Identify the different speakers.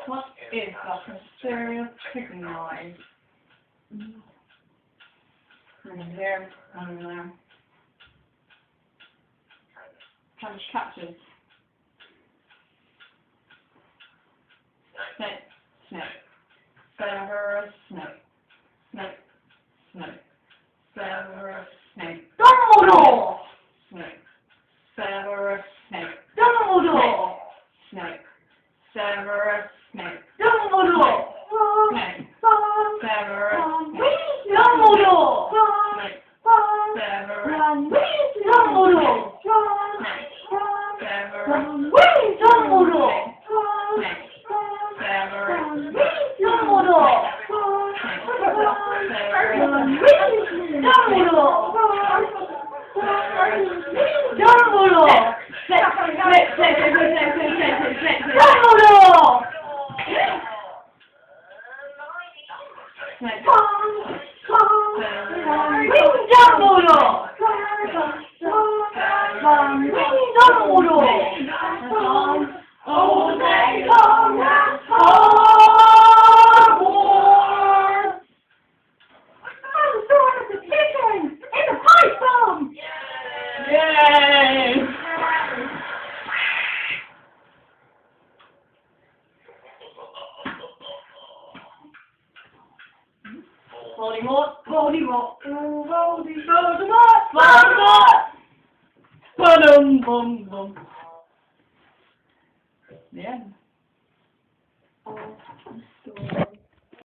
Speaker 1: What is that mysterious clicking noise? Over there, over there. Cabbage catches. Snape, Snape. Severus Snape. Snape, Snape. Severus Snape.
Speaker 2: Dumbledore!
Speaker 1: Snape. Severus Snape.
Speaker 2: Dumbledore!
Speaker 1: Snape. Severus Snape.
Speaker 2: Dumbledore!
Speaker 1: Snape. Severus Snape.
Speaker 2: Dumbledore!
Speaker 1: Snape.
Speaker 2: Dumbledore! Dumbledore! Oh, they come at Hogwarts! I'm throwing up the chicken and the pipe bomb!
Speaker 1: Yay! Voldemort, Voldemort, Voldemort, Voldemort! Ba-dum, bum, bum. Yeah.